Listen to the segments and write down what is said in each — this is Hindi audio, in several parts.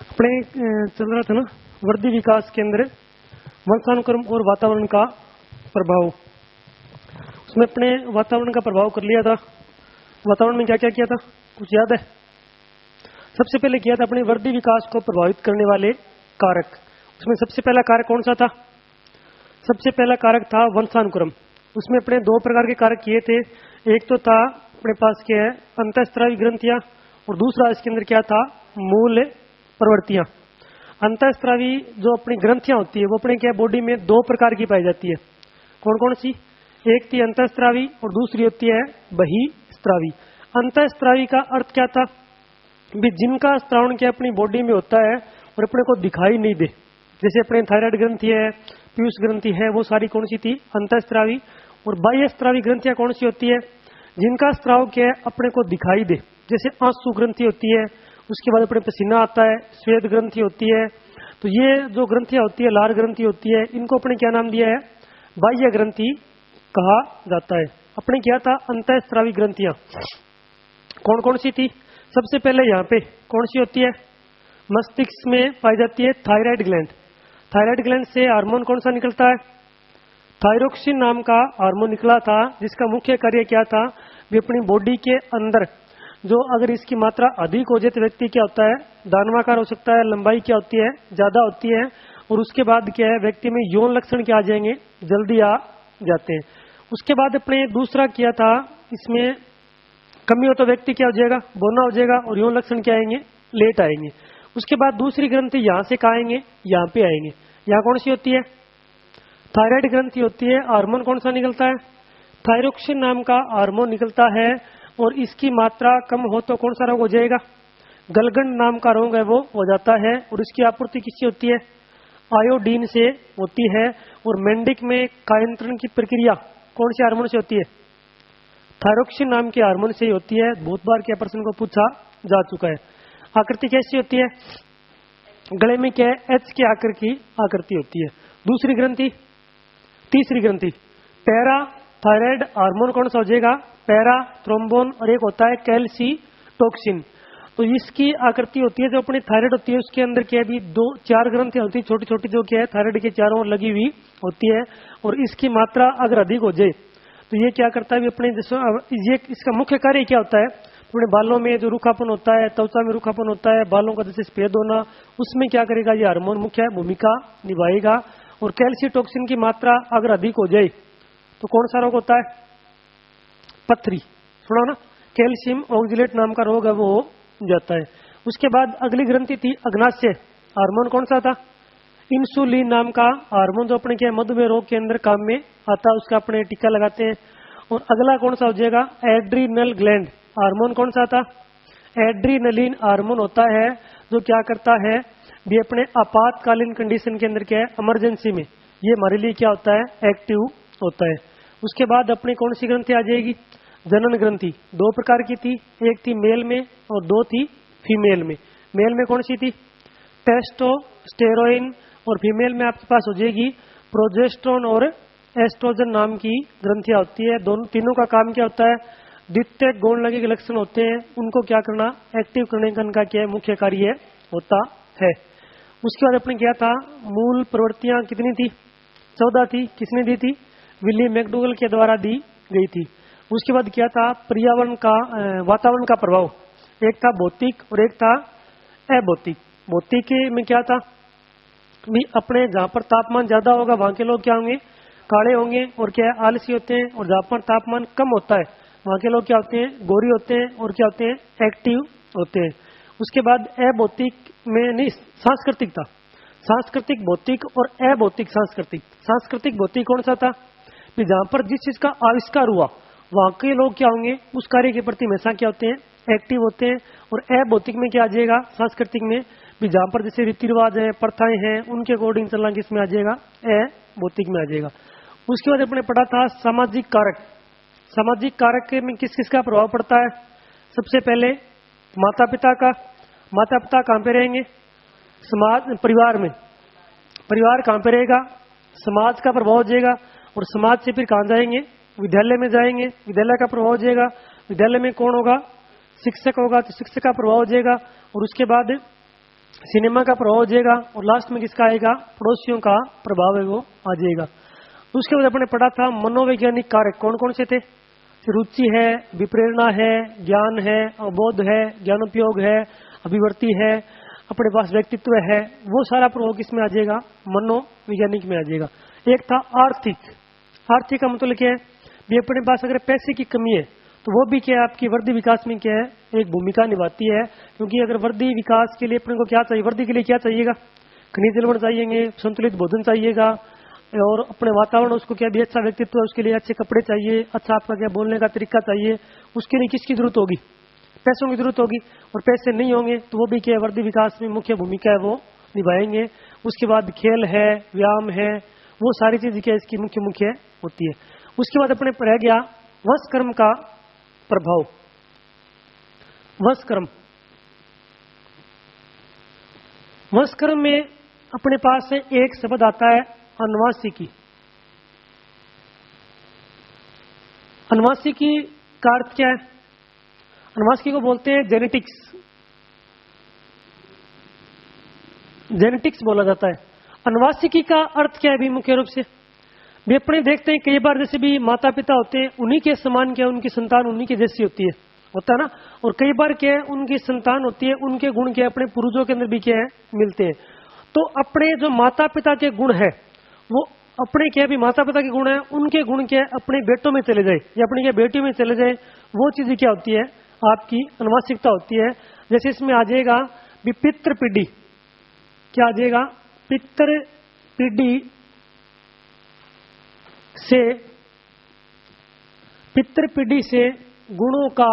अपने चल रहा था ना वृद्धि विकास के अंदर वंशानुक्रम और वातावरण का प्रभाव। उसमें अपने वातावरण का प्रभाव कर लिया था। वातावरण में क्या क्या किया था कुछ याद है? सबसे पहले किया था अपने वृद्धि विकास को प्रभावित करने वाले कारक। उसमें सबसे पहला कारक कौन सा था? सबसे पहला कारक था वंशानुक्रम। उसमें अपने दो प्रकार के कारक किए थे। एक तो था अपने पास क्या है अंतःस्रावी ग्रंथियां, और दूसरा इसके अंदर क्या था मूल प्रवृत्तियां। अंतःस्रावी जो अपनी ग्रंथियां होती है वो अपने क्या बॉडी में दो प्रकार की पाई जाती है। कौन कौन सी? एक थी अंतःस्रावी और दूसरी होती है बहिस्त्रावी। अंतःस्रावी का अर्थ क्या था? भी जिनका स्त्रावण क्या अपनी बॉडी में होता है और अपने को दिखाई नहीं दे, जैसे अपने थायराइड ग्रंथि है, पीयूष ग्रंथि है, वो सारी कौन सी थी अंतःस्रावी। और बाह्यस्त्रावी ग्रंथियां कौन सी होती है? जिनका स्त्राव क्या है अपने को दिखाई दे, जैसे आंसू ग्रंथि होती है, उसके बाद अपने पसीना आता है, श्वेत ग्रंथि होती है। तो ये जो ग्रंथियां होती है, लाल ग्रंथि होती है, इनको अपने क्या नाम दिया है? बाह्य ग्रंथि कहा जाता है। अपने क्या था अंतःस्रावी ग्रंथियां कौन कौन सी थी? सबसे पहले यहाँ पे कौन सी होती है? मस्तिष्क में पाई जाती है थायराइड ग्लैंड। थायराइड ग्लैंड से हार्मोन कौन सा निकलता है? थायरोक्सिन नाम का हार्मोन निकला था, जिसका मुख्य कार्य क्या था? भी अपनी बॉडी के अंदर जो अगर इसकी मात्रा अधिक हो जाए तो व्यक्ति क्या होता है दानवाकार हो सकता है, लंबाई क्या होती है ज्यादा होती है, और उसके बाद क्या है व्यक्ति में यौन लक्षण क्या आ जाएंगे जल्दी आ जाते हैं। उसके बाद अपने दूसरा किया था इसमें कमी हो तो व्यक्ति क्या हो जाएगा बोना हो जाएगा, और यौन लक्षण क्या आएंगे लेट आएंगे। उसके बाद दूसरी ग्रंथि यहाँ से कहाँ आएंगे यहाँ पे आएंगे। यहाँ कौन सी होती है? थायराइड ग्रंथि होती है। हार्मोन कौन सा निकलता है? थायरोक्सिन नाम का हार्मोन निकलता है, और इसकी मात्रा कम हो तो कौन सा रोग हो जाएगा? गलगंड नाम का रोग है वो हो जाता है। और इसकी आपूर्ति किससे होती है? आयोडीन से होती है। और मेंडिक में कायंत्रण की प्रक्रिया कौन से हार्मोन से होती है? थायरोक्सिन नाम के हार्मोन से ही होती है। बहुत बार क्या प्रश्न को पूछा जा चुका है। आकृति कैसी होती है? गले में क्या है एच के आकार की आकृति होती है। दूसरी ग्रंथि, तीसरी ग्रंथि पैरा थायराइड हार्मोन कौन सा हो जाएगा? पैरा थ्रोम्बोन, और एक होता है कैल्सीटोक्सिन। तो इसकी आकृति होती है जो अपनी थायराइड होती है उसके अंदर क्या भी दो चार ग्रंथियां होती है छोटी छोटी, जो क्या है थायराइड के चारों ओर लगी हुई होती है। और इसकी मात्रा अगर अधिक हो जाए तो ये क्या करता है अपने ये इसका मुख्य कार्य क्या होता है? अपने बालों में जो रूखापन होता है, त्वचा में रूखापन होता है, बालों का जैसे सफेद होना, उसमें क्या करेगा ये हार्मोन मुख्य भूमिका निभाएगा। और कैल्सीटोक्सिन की मात्रा अगर अधिक हो जाए तो कौन सा रोग होता है? पथरी। सुना ना, कैल्शियम ऑक्जिलेट नाम का रोग है वो हो जाता है। उसके बाद अगली ग्रंथि थी अग्नाशय। हार्मोन कौन सा था? इंसुलिन नाम का हार्मोन, जो अपने क्या मधुमेह रोग के अंदर काम में आता है, उसका अपने टीका लगाते हैं। और अगला कौन सा हो जाएगा? Adrenal gland. हार्मोन कौन सा था? एड्रीनलिन हार्मोन होता है, जो क्या करता है भी अपने आपातकालीन कंडीशन के अंदर क्या है इमरजेंसी में ये हमारे लिए क्या होता है एक्टिव होता है। उसके बाद अपनी कौन सी ग्रंथि आ जाएगी? जनन ग्रंथि। दो प्रकार की थी, एक थी मेल में और दो थी फीमेल में। मेल में कौन सी थी? टेस्टोस्टेरोइन, और फीमेल में आपके पास हो जाएगी प्रोजेस्टेरोन और एस्ट्रोजन नाम की ग्रंथियां होती है। दोनों तीनों का काम क्या होता है? द्वितीय गौण लगे के लक्षण होते हैं उनको क्या करना एक्टिव करने का क्या है मुख्य कार्य होता है। उसके बाद अपने क्या था मूल प्रवृत्तियां कितनी थी? 14 थी। किसने दी थी? विलियम मैकडूगल के द्वारा दी गई थी। उसके बाद क्या था पर्यावरण का वातावरण का प्रभाव। एक था भौतिक और एक था अभौतिक। भौतिक में क्या था भी अपने जहां पर तापमान ज्यादा होगा वहां के लोग क्या होंगे काले होंगे और क्या आलसी होते हैं, और जहां पर तापमान कम होता है वहां के लोग क्या होते हैं गोरी होते हैं और क्या होते हैं एक्टिव होते हैं। उसके बाद अभौतिक में नहीं सांस्कृतिक था। सांस्कृतिक भौतिक और अभौतिक सांस्कृतिक। सांस्कृतिक भौतिक कौन सा था? कि जहां पर जिस चीज का आविष्कार हुआ वहां के लोग क्या होंगे उस कार्य के प्रति हमेशा क्या होते हैं एक्टिव होते हैं। और अभौतिक में क्या आ जाएगा सांस्कृतिक में भी जहां पर जैसे रीति रिवाज है प्रथाएं हैं उनके अकॉर्डिंग चलना किसमें आ जाएगा अभौतिक में आ जाएगा। उसके बाद अपने पढ़ा था सामाजिक कारक। सामाजिक कारक में किस किस का प्रभाव पड़ता है? सबसे पहले माता पिता का। माता पिता कहां पे रहेंगे? समाज परिवार में। परिवार कहां पे रहेगा? समाज का प्रभाव हो जाएगा। और समाज से फिर कहां जाएंगे? विद्यालय में जाएंगे। विद्यालय का प्रभाव हो जाएगा। विद्यालय में कौन होगा? शिक्षक होगा तो शिक्षक का प्रभाव हो जाएगा, और उसके बाद सिनेमा का प्रभाव हो जाएगा, और लास्ट में किसका आएगा? पड़ोसियों का प्रभाव है वो आ जाएगा। उसके बाद अपने पढ़ा था मनोवैज्ञानिक कारक कौन कौन से थे? रुचि है, विप्रेरणा है, ज्ञान है, अवबोध है, ज्ञानोपयोग है, अभिवर्ती है, अपने पास व्यक्तित्व है, वो सारा प्रभाव किसमें आ जाएगा? मनोवैज्ञानिक में आ जाएगा। एक था आर्थिक। आर्थिक का मतलब क्या है? भी अपने पास अगर पैसे की कमी है तो वो भी क्या है? आपकी वृद्धि विकास में क्या है? एक भूमिका निभाती है। क्योंकि अगर वृद्धि विकास के लिए अपने को क्या चाहिए? वृद्धि के लिए क्या चाहिएगा? खनिज लवण चाहिएंगे, संतुलित भोजन चाहिएगा, और अपने वातावरण उसको क्या भी अच्छा व्यक्तित्व है, उसके लिए अच्छे कपड़े चाहिए, अच्छा आपका क्या बोलने का तरीका चाहिए। उसके लिए किसकी जरूरत होगी? पैसों की जरूरत होगी। और पैसे नहीं होंगे तो वो भी क्या वृद्धि विकास में मुख्य भूमिका है वो निभाएंगे। उसके बाद खेल है, व्यायाम है, वो सारी चीज क्या इसकी मुख्य होती है। उसके बाद अपने रह गया वश कर्म का प्रभाव। वश कर्म, वश कर्म में अपने पास से एक शब्द आता है अनुवांशिकी। अनुवांशिकी का अर्थ क्या है? अनुवांशिकी को बोलते हैं जेनेटिक्स। जेनेटिक्स बोला जाता है। अनुवांशिकी का अर्थ क्या है भी मुख्य रूप से? भी अपने देखते हैं कई बार जैसे भी माता पिता होते हैं उन्हीं के समान क्या उनकी संतान उन्हीं की जैसी होता है ना। और कई बार क्या है उनकी संतान होती है, उनके गुण क्या अपने पूर्वजों के अंदर भी क्या है मिलते हैं। तो अपने जो माता पिता के गुण है वो अपने क्या भी माता पिता के गुण है, उनके गुण क्या अपने बेटों में चले जाए या अपनी क्या बेटियों में चले जाए, वो चीज क्या होती है? आपकी अनुवांशिकता होती है। जैसे इसमें आ जाएगा भी पितृ पीढ़ी। क्या आ जाएगा? पितृ पीढ़ी से, पितृ पीढ़ी से गुणों का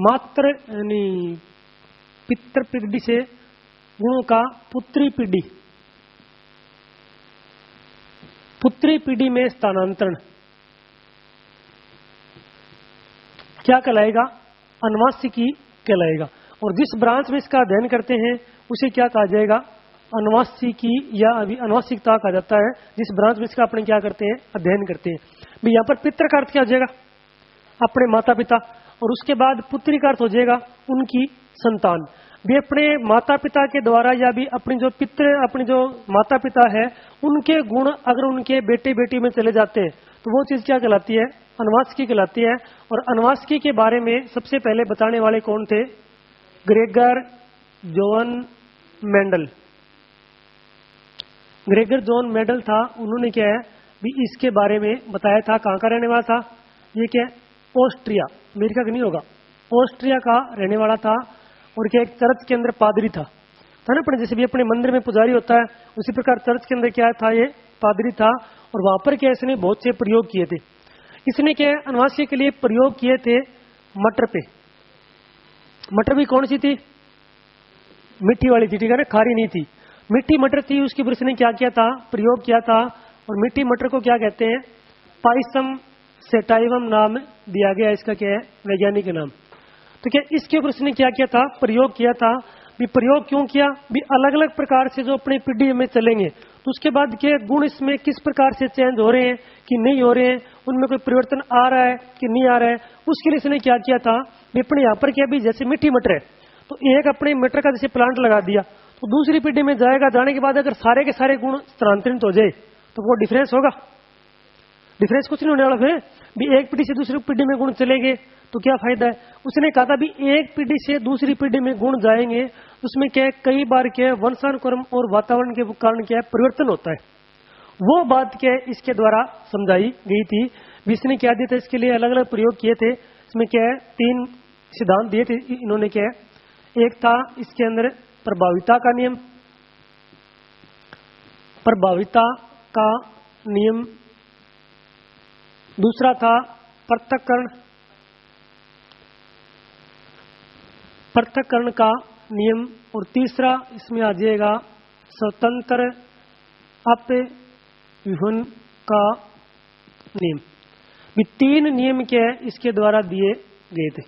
मात्र यानी पितृ पीढ़ी से गुणों का पुत्री पीढ़ी, पुत्री पीढ़ी में स्थानांतरण क्या कहलाएगा? अनुवांशिकी कहलाएगा। और जिस ब्रांच में इसका अध्ययन करते हैं उसे क्या कहा जाएगा? अनुवांशिकी या अभी अनुवांशिकता कहा जाता है। जिस ब्रांच में इसका अपने क्या करते हैं? अध्ययन करते हैं। भी यहाँ पर पितृ का अर्थ क्या हो जाएगा? अपने माता पिता, और उसके बाद पुत्री का अर्थ हो जाएगा उनकी संतान। भी अपने माता पिता के द्वारा या भी अपनी जो माता पिता है उनके गुण अगर उनके बेटे बेटी में चले जाते हैं तो वो चीज क्या कहलाती है? अनुवांशिकी कहलाती है। और अनुवांशिकी के बारे में सबसे पहले बताने वाले कौन थे? Gregor zone Mendel. Gregor zone Mendel था, उन्होंने क्या है भी इसके बारे में बताया था। कहां का रहने वाला था? ये क्या? ऑस्ट्रिया, अमेरिका का नहीं होगा, ऑस्ट्रिया का रहने वाला था। और क्या एक चर्च के अंदर पादरी था ना। अपने जैसे भी अपने मंदिर में पुजारी होता है उसी प्रकार चर्च के अंदर क्या था? ये पादरी था। और वहां पर क्या इसने बहुत से प्रयोग किए थे। इसने क्या अनुवांशिकी के लिए प्रयोग किए थे मटर पे। मटर भी कौन सी थी? मीठी वाली थी, ठीक है ना, खारी नहीं थी, मीठी मटर थी। उसके ऊपर इसने क्या किया था? प्रयोग किया था। और मीठी मटर को क्या कहते हैं? पाइसम सेटाइवम नाम दिया गया। इसका क्या है? वैज्ञानिक नाम। तो क्या इसके ऊपर इसने क्या किया था? प्रयोग किया था। भी प्रयोग क्यों किया? भी अलग अलग प्रकार से जो अपनी पीढ़ी में चलेंगे तो उसके बाद के गुण इसमें किस प्रकार से चेंज हो रहे हैं कि नहीं हो रहे हैं, उनमें कोई परिवर्तन आ रहा है कि नहीं आ रहा है, उसके लिए इसने क्या किया था? भी अपने यहाँ पर क्या भी जैसे मीठी मटर है तो एक अपने मटर का जैसे प्लांट लगा दिया तो दूसरी पीढ़ी में जाएगा, जाने के बाद अगर सारे के सारे गुण स्थानांतरित हो जाए तो वो डिफरेंस होगा? डिफरेंस कुछ नहीं होने वाला। फिर भी एक पीढ़ी से दूसरी पीढ़ी में गुण चलेंगे तो क्या फायदा है? उसने कहा था भी एक पीढ़ी से दूसरी पीढ़ी में गुण जाएंगे उसमें क्या कई बार क्या वंशानुक्रम और वातावरण के कारण क्या परिवर्तन होता है। वो बात क्या इसके द्वारा समझाई गई थी। इसने क्या दिया था? इसके लिए अलग अलग प्रयोग किए थे। इसमें क्या है? 3 सिद्धांत दिए थे इन्होंने। क्या है? एक था इसके अंदर प्रभाविता का नियम, प्रभाविता का नियम। दूसरा था पृथक्करण का नियम। और तीसरा इसमें आ जाएगा स्वतंत्र अपव्यूहन का नियम। भी 3 नियम क्या है इसके द्वारा दिए गए थे।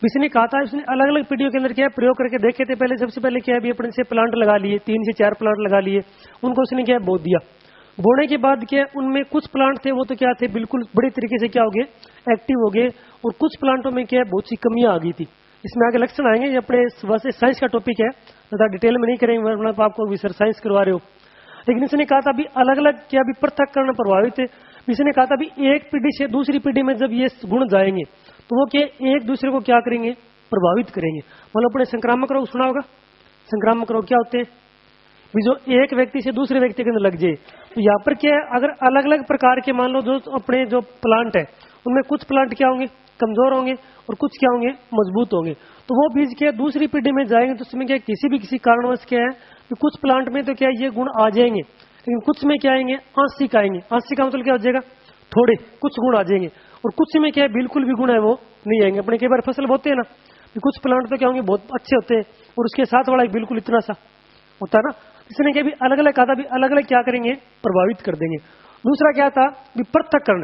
इसने कहा था इसने अलग अलग पीढ़ियों के अंदर क्या प्रयोग करके देखे थे। पहले सबसे पहले क्या है भी अपने से प्लांट लगा लिए, 3 से 4 प्लांट लगा लिए, उनको उसने क्या बो दिया। बोने के बाद क्या उनमें कुछ प्लांट थे वो तो क्या थे बिल्कुल बड़ी तरीके से क्या हो गए, एक्टिव हो गए, और कुछ प्लांटों में क्या बहुत सी कमियां आ गई थी। इसमें आगे लक्षण आएंगे, ये अपने वैसे साइंस का टॉपिक है, ज्यादा डिटेल में नहीं करेंगे वरना तो आपको सर साइंस करवा रहे हो। लेकिन इसने कहा था अभी अलग अलग क्या भी पृथक्करण प्रभावित है। इसने कहा था अभी एक पीढ़ी से दूसरी पीढ़ी में जब ये गुण जाएंगे तो वो क्या एक दूसरे को क्या करेंगे, प्रभावित करेंगे। मतलब अपने संक्रामक रोग सुना होगा, संक्रामक रोग क्या होते हैं भी जो एक व्यक्ति से दूसरे व्यक्ति के अंदर लग जाए। तो यहाँ पर क्या है, अगर अलग अलग प्रकार के मान लो जो अपने जो प्लांट है उनमें कुछ प्लांट क्या होंगे, कमजोर होंगे, और कुछ क्या होंगे, मजबूत होंगे। तो वो बीज क्या दूसरी पीढ़ी में जाएंगे तो उसमें क्या किसी कारणवश क्या है कि कुछ प्लांट में तो क्या ये गुण आ जाएंगे, लेकिन कुछ में क्या आएंगे, आंशिक आएंगे। आंशिक का मतलब क्या हो जाएगा, थोड़े कुछ गुण आ जाएंगे, और कुछ में क्या है बिल्कुल भी गुण है वो नहीं आएंगे। अपने कई बार फसल बोते हैं ना, कुछ प्लांट तो क्या होंगे बहुत अच्छे होते हैं और उसके साथ वाला बिल्कुल इतना सा होता है ना। इसने क्या भी अलग अलग कहा था, भी अलग अलग क्या करेंगे, प्रभावित कर देंगे। दूसरा क्या था, भी पृथक्करण।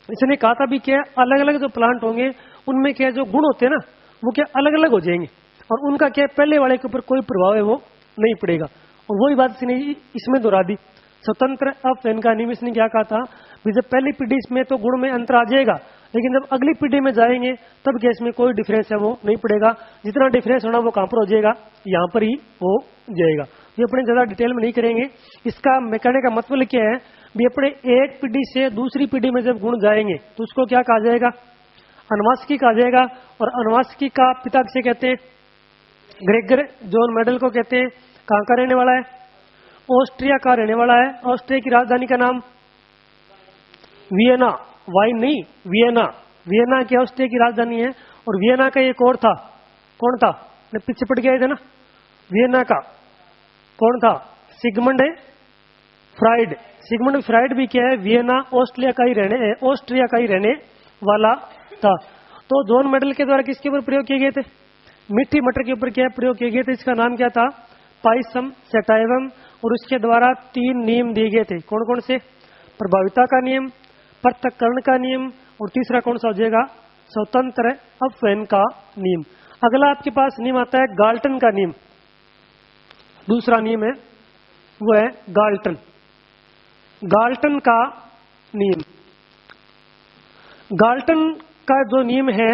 इसने कहा था भी क्या अलग अलग जो प्लांट होंगे उनमें क्या जो गुण होते हैं ना वो क्या अलग अलग हो जाएंगे, और उनका क्या पहले वाले के ऊपर कोई प्रभाव है वो नहीं पड़ेगा। और वही बात इसने इसमें दोहरा दी, स्वतंत्र अपव्यन का नियम। इसने क्या कहा था, जब पहली पीढ़ी में तो गुण में अंतर आ जाएगा, लेकिन जब अगली पीढ़ी में जाएंगे तब क्या इसमें कोई डिफरेंस है वो नहीं पड़ेगा। जितना डिफरेंस होना वो कहां पर हो जाएगा, यहाँ पर ही हो जाएगा। ये अपने ज्यादा डिटेल में नहीं करेंगे। इसका कहने का मतलब क्या है, भी अपने एक पीढ़ी से दूसरी पीढ़ी में जब गुण जाएंगे तो उसको क्या कहा जाएगा, अनुवांशिकी कहा जाएगा। और अनुवांशिकी का पिता किसे कहते हैं, ग्रेगर जॉन मेडल को कहते हैं। कहां का रहने वाला है, ऑस्ट्रिया का रहने वाला है। ऑस्ट्रिया की राजधानी का नाम वियना, वाइन नहीं वियना। वियना की ऑस्ट्रिया की राजधानी है। और वियना का एक और था, कौन था, पीछे पड़ गए थे ना, वियना का कौन था, सिगमंड फ्राइड। सिगमंड फ्राइड भी क्या है, वियना ऑस्ट्रिया का ही रहने वाला था। तो जॉन मेडल के द्वारा किसके ऊपर प्रयोग किए गए थे, मीठी मटर के ऊपर क्या प्रयोग किए गए थे। इसका नाम क्या था, पाइसम सेटाइवम। और उसके द्वारा 3 नियम दिए गए थे। कौन कौन से, प्रभाविता का नियम, पृथक्करण का नियम, और तीसरा कौन सा हो जाएगा, स्वतंत्र अपव्यन का नियम। अगला आपके पास नियम आता है गाल्टन का नियम। दूसरा नियम है वो है गाल्टन, गाल्टन का नियम। गाल्टन का जो नियम है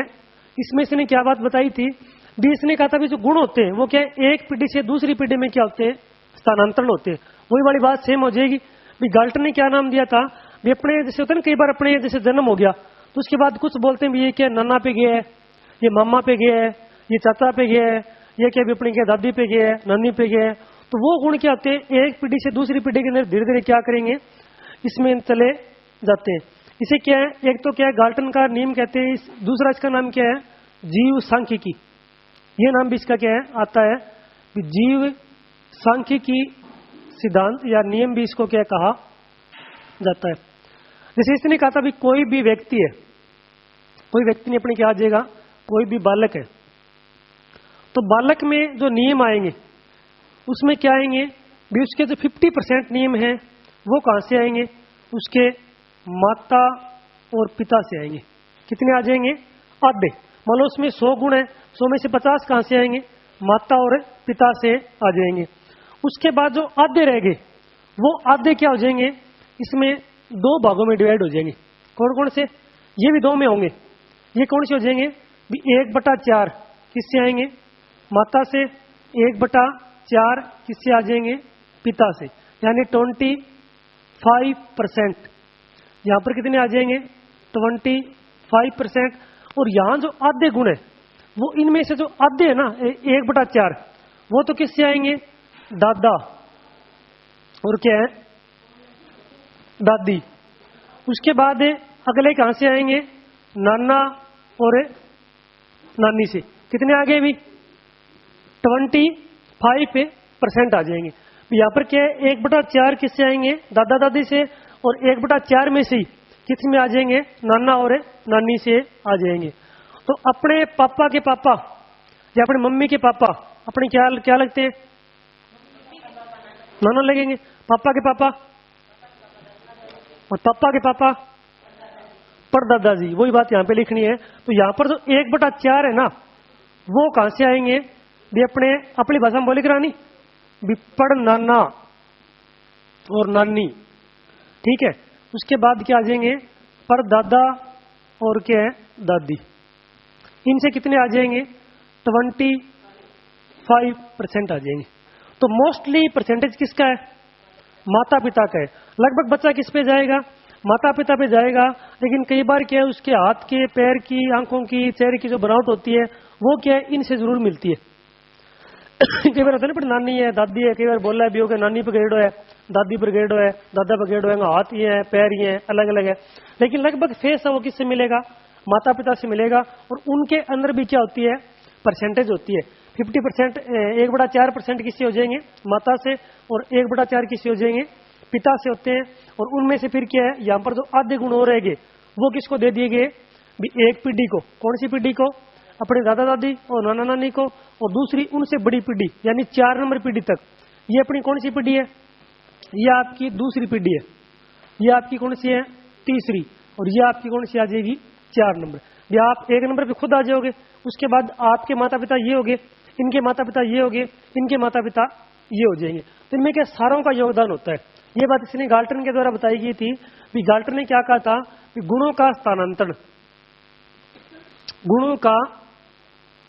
इसमें इसने क्या बात बताई थी, भी इसने कहा था भी जो गुण होते हैं वो क्या एक पीढ़ी से दूसरी पीढ़ी में क्या होते हैं, स्थानांतरण होते हैं। वही वाली बात सेम हो जाएगी। भी गाल्टन ने क्या नाम दिया था, भी अपने जैसे होता है ना कई बार अपने जैसे जन्म हो गया तो उसके बाद कुछ बोलते हैं भी ये क्या नाना पे गया है, ये मामा पे गया है, ये चाचा पे गया है, ये क्या भी अपनी क्या दादी पे गया है, नानी पे गया है। तो वो गुण क्या होते हैं एक पीढ़ी से दूसरी पीढ़ी के अंदर धीरे धीरे क्या करेंगे, इसमें चले जाते हैं। इसे क्या है, एक तो क्या है गाल्टन का नियम कहते हैं, दूसरा इसका नाम क्या है, जीव सांख्यिकी। ये नाम भी इसका क्या है आता है, जीव सांख्यिकी सिद्धांत या नियम भी इसको क्या कहा जाता है। जैसे इसने कहा था भी कोई भी व्यक्ति है, कोई व्यक्ति ने अपने क्या आ जाएगा, कोई भी बालक है, तो बालक में जो नियम आएंगे उसमें क्या आएंगे भी उसके जो 50% नियम हैं वो कहां से आएंगे, उसके माता और पिता से आएंगे। कितने आ जाएंगे, आधे। मान लो उसमें 100 गुण है, 100 में से 50 कहां से आएंगे, माता और पिता से आ जाएंगे। उसके बाद जो आधे रह गए वो आधे क्या हो जाएंगे, इसमें 2 भागों में डिवाइड हो जाएंगे। कौन कौन से, ये भी 2 में होंगे। ये कौन से हो जाएंगे भी 1/4 किससे आएंगे, माता से, 1/4 किससे आ जाएंगे, पिता से। यानी 25%। यहां पर कितने आ जाएंगे, 25%। और यहां जो आधे गुण है वो इनमें से जो आधे है ना 1/4 वो तो किससे आएंगे, दादा और क्या है, दादी। उसके बाद अगले कहां से आएंगे, नाना और नानी से। कितने आ गए भी, 25% आ जाएंगे। यहाँ पर क्या है 1/4 किससे आएंगे, दादा दादी से, और 1/4 में से ही किस में आ जाएंगे, नाना और नानी से आ जाएंगे। तो अपने पापा के पापा या अपने मम्मी के पापा अपने क्या लगते हैं, नाना लगेंगे। पापा के पापा और पापा के पापा परदादा जी। वही बात यहाँ पे लिखनी है। तो यहाँ पर जो 1/4 है ना वो कहां से आएंगे भी, अपनी भाषा में बोली करानी भी, पड़ नाना और नानी ठीक है। उसके बाद क्या आ जाएंगे, परदादा और क्या है, दादी। इनसे कितने आ जाएंगे, 25% आ जाएंगे। तो मोस्टली परसेंटेज किसका है, माता पिता का है। लगभग बच्चा किस पे जाएगा, माता पिता पे जाएगा। लेकिन कई बार क्या है, उसके हाथ के, पैर की, आंखों की, चेहरे की जो बनावट होती है वो क्या है, इनसे जरूर मिलती है। कई बार होता है ना, नानी है, दादी है, कई बार बोला है भी हो गया, नानी पर गेड़ो है, दादी पर गेड़ो है, दादा पर गेड़ो है, हाथ ही है, पैर ही है, अलग अलग है। लेकिन लगभग फेस है वो किससे मिलेगा, माता पिता से मिलेगा। और उनके अंदर भी क्या होती है, परसेंटेज होती है। 50%, 1/4% किससे हो जाएंगे, माता से, और 1/4 किससे हो जाएंगे, पिता से होते हैं। और उनमें से फिर क्या है, यहाँ पर जो आधे गुण हो रहेंगे वो किसको दे दिए गए, भी एक पीढ़ी को। कौन सी पीढ़ी को, अपने दादा दादी और नाना नानी को। और दूसरी उनसे बड़ी पीढ़ी, यानी 4 नंबर पीढ़ी तक। ये अपनी कौन सी पीढ़ी है, ये आपकी दूसरी पीढ़ी है। ये आपकी कौन सी है, तीसरी। और ये आपकी कौन सी आ जाएगी, 4 नंबर। ये आप 1 नंबर पे खुद आ जाओगे। उसके बाद आपके माता पिता ये होंगे, इनके माता पिता ये होंगे, इनके माता पिता ये हो जाएंगे। तो इनमें क्या सारों का योगदान होता है। ये बात इसने गाल्टन के द्वारा बताई गई थी। भी गाल्टन ने क्या कहा था, कि गुणों का स्थानांतरण, गुणों का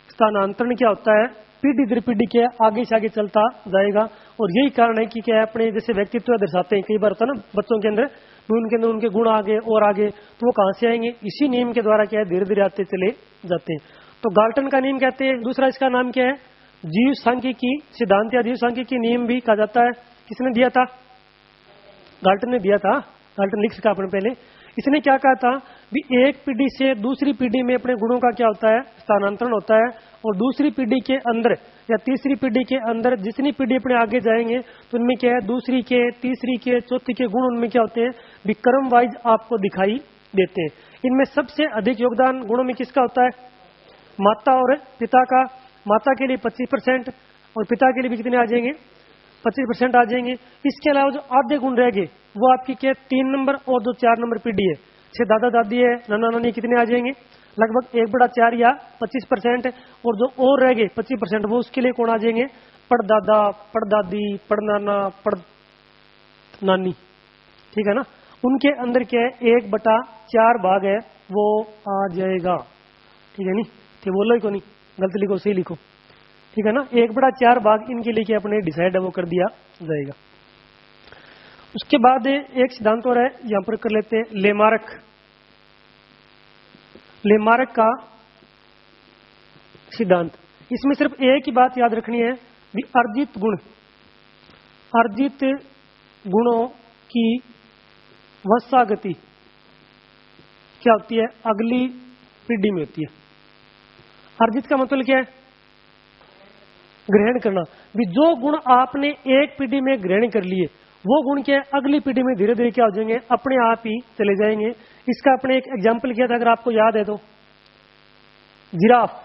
स्थानांतरण क्या होता है, पीढ़ी दर पीढ़ी के आगे से आगे चलता जाएगा। और यही कारण है कि क्या है, अपने जैसे व्यक्तित्व दर्शाते हैं, कई बार होता है ना बच्चों के अंदर, उनके अंदर उनके गुण आगे और आगे, तो वो कहां से आएंगे, इसी नियम के द्वारा क्या है, धीरे धीरे आते चले जाते हैं। तो गाल्टन का नियम कहते हैं। दूसरा इसका नाम क्या है, जीव सांख्यिकी सिद्धांत या जीव सांख्यिकी नियम भी कहा जाता है। किसने दिया था, गाल्टन ने दिया था। गाल्टन लिख सका अपने पहले। इसने क्या कहा था, भी एक पीढ़ी से दूसरी पीढ़ी में अपने गुणों का क्या होता है, स्थानांतरण होता है। और दूसरी पीढ़ी के अंदर या तीसरी पीढ़ी के अंदर जितनी पीढ़ी अपने आगे जाएंगे, तो उनमें क्या है, दूसरी के, तीसरी के, चौथी के गुण उनमें क्या होते हैं, भी क्रम वाइज आपको दिखाई देते हैं। इनमें सबसे अधिक योगदान गुणों में किसका होता है, माता और पिता का। माता के लिए 25% और पिता के लिए भी कितने आ जाएंगे, 25% आ जाएंगे। इसके अलावा जो आधे गुण रह गए वो आपकी क्या, 3 नंबर और जो 4 नंबर पीढ़ी है, छह दादा दादी है, नाना नानी, कितने आ जाएंगे, लगभग 1/4 या 25%। और जो और रह गए 25%, वो उसके लिए कौन आ जाएंगे, पड़दादा, पड़दादी, पड़नाना, पड़ नानी। ठीक है ना। उनके अंदर क्या है, 1/4 भाग है वो आ जाएगा। ठीक है, नहीं ठीक बोलो ही को नहीं, गलत लिखो सही लिखो। ठीक है ना, 1/4 भाग इनके लिए क्या अपने डिसाइड है वो कर दिया जाएगा। उसके बाद एक सिद्धांत और है, यहां पर कर लेते हैं, लेमार्क। लेमार्क का सिद्धांत, इसमें सिर्फ एक ही बात याद रखनी है, भी अर्जित गुण, अर्जित गुणों की वंशागति क्या होती है, अगली पीढ़ी में होती है। अर्जित का मतलब क्या है, ग्रहण करना। भी जो गुण आपने एक पीढ़ी में ग्रहण कर लिए, वो गुण क्या है, अगली पीढ़ी में धीरे धीरे क्या हो जाएंगे, अपने आप ही चले जाएंगे। इसका अपने एक एग्जाम्पल किया था, अगर आपको याद है तो, जिराफ।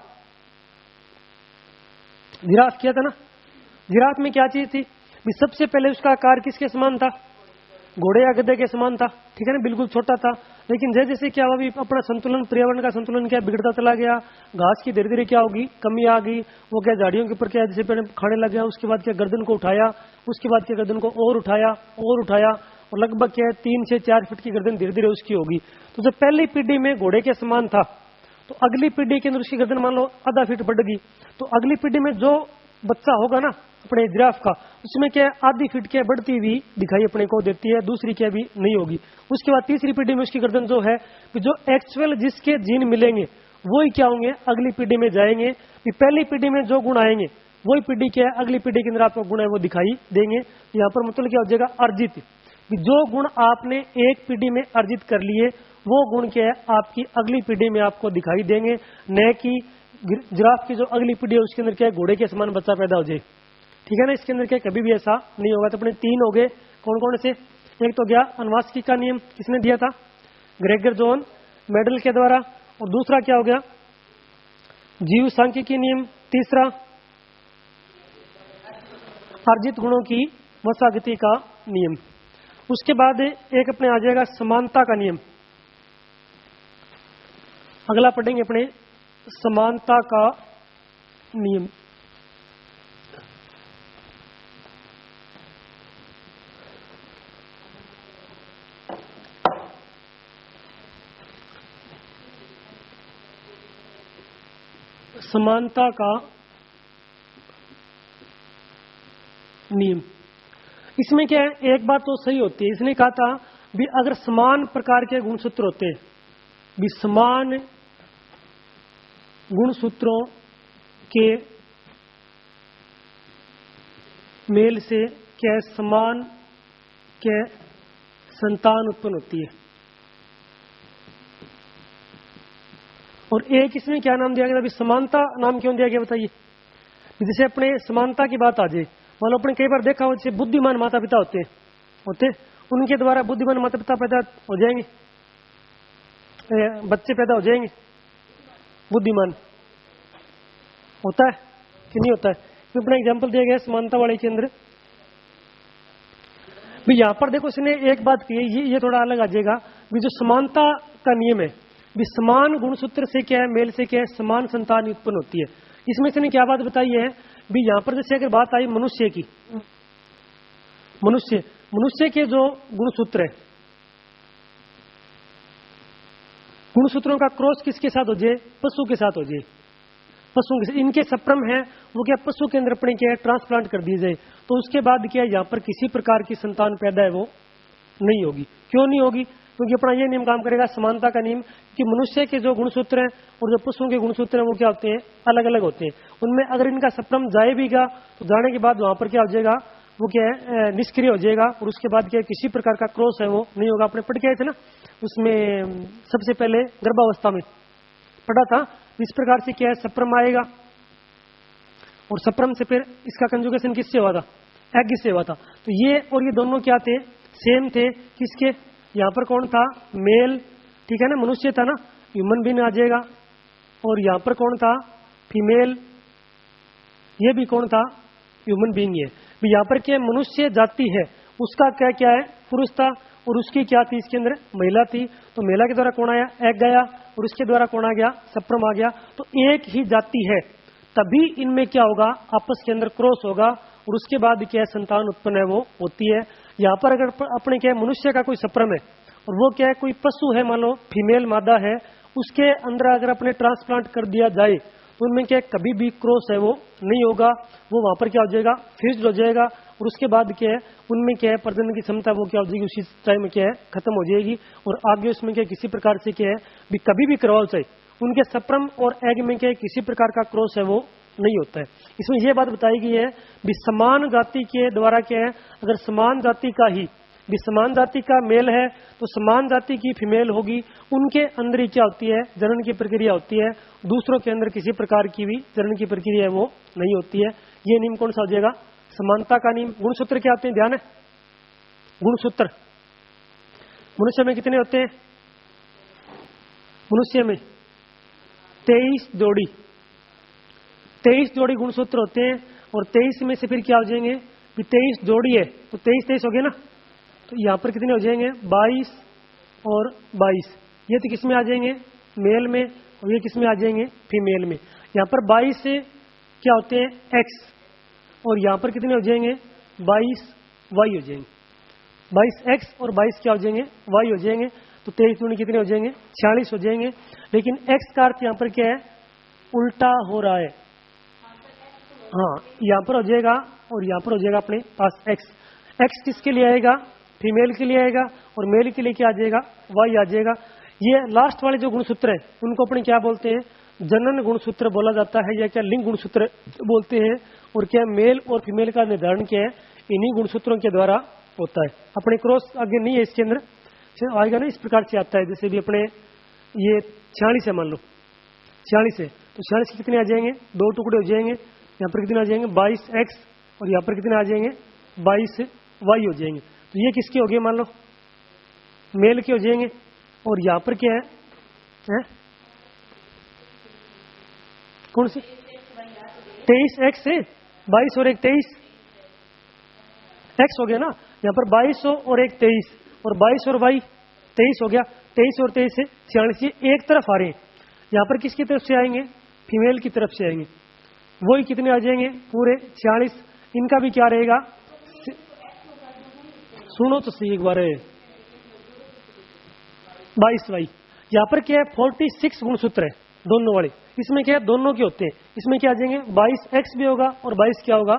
जिराफ किया था ना। जिराफ में क्या चीज थी, भी सबसे पहले उसका आकार किसके समान था, घोड़े या गधे के समान था। ठीक है ना, बिल्कुल छोटा था। लेकिन जैसे जैसे क्या हुआ, भी अपना संतुलन, पर्यावरण का संतुलन क्या बिगड़ता चला गया, घास की धीरे धीरे क्या होगी, कमी आ गई। वो क्या झाड़ियों के ऊपर क्या जैसे पहले खाने लग गया, उसके बाद क्या गर्दन को उठाया, उसके बाद क्या गर्दन को और उठाया और उठाया, और लगभग क्या 3 से 4 फीट की गर्दन धीरे धीरे उसकी होगी। तो जब पहली पीढ़ी में घोड़े के समान था, तो अगली पीढ़ी के अंदर उसकी गर्दन मान लो आधा फीट बढ़ गई। तो अगली पीढ़ी में जो बच्चा होगा ना अपने जिराफ का, उसमें क्या आधी फीट क्या बढ़ती हुई दिखाई अपने को देती है, दूसरी क्या भी नहीं होगी। उसके बाद तीसरी पीढ़ी में उसकी गर्दन जो है, जो एक्चुअल जिसके जीन मिलेंगे वो ही क्या होंगे, अगली पीढ़ी में जाएंगे। पहली पीढ़ी में जो गुण आएंगे वही पीढ़ी क्या है, अगली पीढ़ी के अंदर आपको गुण है वो दिखाई देंगे। यहाँ पर मतलब क्या हो जाएगा, अर्जित। जो गुण आपने एक पीढ़ी में अर्जित कर लिए, वो गुण क्या है आपकी अगली पीढ़ी में आपको दिखाई देंगे। न कि जिराफ की जो अगली पीढ़ी है उसके अंदर क्या है, घोड़े के समान बच्चा पैदा हो जाए। ठीक है ना, इसके अंदर क्या कभी भी ऐसा नहीं होगा। तो अपने 3 हो गए, कौन कौन से, एक तो गया अनुवांशिकी का नियम, किसने दिया था, ग्रेगर जॉन मेडल के द्वारा। और दूसरा क्या हो गया, जीव सांख्यिकी नियम। तीसरा अर्जित गुणों की वंशागति का नियम। उसके बाद एक अपने आ जाएगा समानता का नियम। अगला पढ़ेंगे अपने समानता का नियम। समानता का नियम। इसमें क्या है, एक बात तो सही होती है, इसने कहा था भी अगर समान प्रकार के गुणसूत्र होते हैं, भी समान गुणसूत्रों के मेल से क्या समान क्या संतान उत्पन्न होती है। और एक इसमें क्या नाम दिया गया, अभी समानता नाम क्यों दिया गया बताइए। जैसे अपने समानता की बात आ जाए, मान लो अपने कई बार देखा हो जैसे बुद्धिमान माता पिता होते उनके द्वारा बुद्धिमान माता पिता पैदा हो जाएंगे, बच्चे पैदा हो जाएंगे, बुद्धिमान होता है कि नहीं होता है। तो अपना एग्जाम्पल दिया गया समानता वाले के अंदर भी। यहां पर देखो इसने एक बात की है, ये थोड़ा अलग आ जाएगा भी। जो समानता का नियम है भी, समान गुणसूत्र से क्या है, मेल से क्या है समान संतान उत्पन्न होती है। इसमें इसने क्या बात बताई है भी, यहां पर जैसे अगर बात आई मनुष्य की, मनुष्य के जो गुणसूत्र है, गुणसूत्रों का क्रॉस किसके साथ हो जाए, पशु के साथ हो जाए, पशु के, इनके सप्रम है वो क्या पशु के अंदर अपने क्या है ट्रांसप्लांट कर दिए जाए, तो उसके बाद क्या यहाँ पर किसी प्रकार की संतान पैदा है वो नहीं होगी। क्यों नहीं होगी, क्योंकि अपना ये नियम काम करेगा, समानता का नियम, कि मनुष्य के जो गुणसूत्र हैं और जो पशुओं के गुणसूत्र हैं वो क्या होते हैं, अलग अलग होते हैं। उनमें अगर इनका सप्रम जाए भीगा तो जाने के बाद वहां पर क्या हो जाएगा, वो क्या है निष्क्रिय हो जाएगा, और उसके बाद क्या किसी प्रकार का क्रॉस है वो नहीं होगा। अपने पढ़ के आए थे ना, उसमें सबसे पहले गर्भावस्था में पढ़ा था, इस प्रकार से क्या है सप्रम आएगा, और सप्रम से फिर इसका कंजुगेशन किससे हुआ था, एग से हुआ था। तो ये और ये दोनों क्या थे, सेम थे। किसके, यहाँ पर कौन था, मेल, ठीक है ना, मनुष्य था ना, ह्यूमन बीइंग आ जाएगा। और यहाँ पर कौन था, फीमेल, ये भी कौन था, ह्यूमन बीइंग है। यहाँ पर क्या मनुष्य जाति है, उसका क्या क्या है, पुरुष था, और उसकी क्या थी इसके अंदर, महिला थी। तो महिला के द्वारा कौन आया, एग गया, और उसके द्वारा कौन आ गया, सप्रम आ गया। तो एक ही जाति है, तभी इनमें क्या होगा, आपस के अंदर क्रॉस होगा, और उसके बाद क्या संतान उत्पन्न है वो होती है। यहाँ पर अगर अपने क्या मनुष्य का कोई सप्रम है, और वो क्या है कोई पशु है, मान लो फीमेल मादा है, उसके अंदर अगर अपने ट्रांसप्लांट कर दिया जाए, तो उनमें क्या कभी भी क्रॉस है वो नहीं होगा, वो वहां पर क्या हो जाएगा, फ्यूज्ड हो जाएगा। और उसके बाद क्या है, उनमें क्या है प्रजनन की क्षमता वो क्या हो जाएगी, उसी टाइम में क्या है खत्म हो जाएगी। और आगे उसमें क्या किसी प्रकार से क्या है भी कभी भी करवाओ चाहे, उनके सप्रम और एग में क्या किसी प्रकार का क्रॉस है वो नहीं होता है। इसमें यह बात बताई गई है भी समान जाति के द्वारा क्या है, अगर समान जाति का ही भी समान जाति का मेल है तो समान जाति की फीमेल होगी, उनके अंदर ही क्या होती है, जनन की प्रक्रिया होती है। दूसरों के अंदर किसी प्रकार की भी जनन की प्रक्रिया है वो नहीं होती है। ये नियम कौन सा हो जाएगा, समानता का नियम। गुणसूत्र क्या होते हैं, ध्यान है, गुणसूत्र मनुष्य में कितने होते हैं, मनुष्य में 23 जोड़ी, 23 जोड़ी गुणसूत्र होते हैं। और 23 में से फिर क्या हो जाएंगे, 23 जोड़ी है तो 23 हो गए ना, तो यहाँ पर कितने हो जाएंगे, 22 और 22। ये तो किसमें आ जाएंगे, मेल में, और ये किसमें आ जाएंगे, फीमेल में। यहाँ पर 22 से क्या होते हैं, एक्स, और यहाँ पर कितने हो जाएंगे, 22 वाई हो जाएंगे, 22 एक्स और 22 क्या हो जाएंगे, वाई हो जाएंगे। तो 23 दूनी कितने हो जाएंगे, 46 हो जाएंगे। लेकिन एक्स का अर्थ यहाँ पर क्या है, उल्टा हो रहा है। हाँ, यहाँ पर हो जाएगा और यहाँ पर हो जाएगा अपने पास एक्स। एक्स किसके लिए आएगा, फीमेल के लिए आएगा, और मेल के लिए क्या आ जाएगा, वाई आ जाएगा। ये लास्ट वाले जो गुणसूत्र है उनको अपने क्या बोलते हैं, जनन गुणसूत्र बोला जाता है, या क्या लिंग गुणसूत्र बोलते हैं। और क्या मेल और फीमेल का निर्धारण क्या है, इन्हीं गुणसूत्रों के द्वारा होता है। अपने क्रॉस आगे नहीं है इसके अंदर आएगा ना, इस प्रकार से आता है। जैसे भी अपने ये 46 है, मान लो 46 है, तो 46 कितने आ जाएंगे, 2 टुकड़े हो जाएंगे। यहाँ पर कितने आ जाएंगे, 22 एक्स, और यहाँ पर कितने आ जाएंगे, 22 वाई हो जाएंगे। तो ये किसके हो गए, मान लो मेल के हो जाएंगे। और यहाँ पर क्या है? कौन सी, 23 एक्स है, 22 और 1 23 एक्स हो गया ना। यहाँ पर 22 और 1 23, और 22 और वाई 23 हो गया। 23 और 23 से 46 एक तरफ आ रहे हैं। यहाँ पर किसकी तरफ से आएंगे, फीमेल की तरफ से आएंगे, वही कितने आ जाएंगे, पूरे 46। इनका भी क्या रहेगा, सुनो तो सही एक बार, 22 वाई। यहाँ पर क्या है, 46 गुणसूत्र है, दोनों वाले। इसमें क्या है, दोनों के होते हैं। इसमें क्या आ जाएंगे, 22x भी होगा और 22 क्या होगा,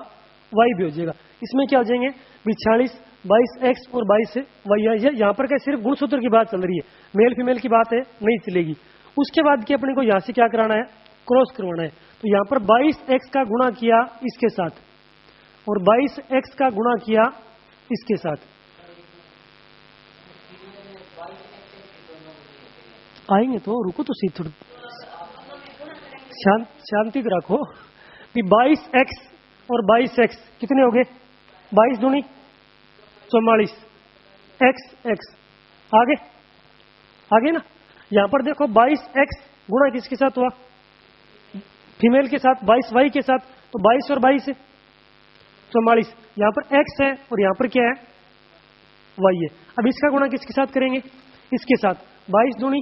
y भी हो जाएगा। इसमें क्या हो जाएंगे, 46, 22x और 22y। यहाँ पर क्या सिर्फ गुणसूत्र की बात चल रही है, मेल फीमेल की बात है नहीं चलेगी। उसके बाद की अपने को यहाँ से क्या कराना है, क्रॉस करवाना है। तो यहाँ पर 22x का गुणा किया इसके साथ और 22x का गुणा किया इसके साथ। आएंगे तो रुको तो सही, थोड़ी शांति रखो। 22x और 22x कितने हो गए, 22 दूनी 44, x आगे ना। यहां पर देखो 22x गुणा किसके साथ हुआ, फीमेल के साथ, 22y के साथ, तो 22 और 22 है 44। यहां पर x है और यहां पर क्या है, y है। अब इसका गुणा किसके साथ करेंगे, इसके साथ, 22 दूनी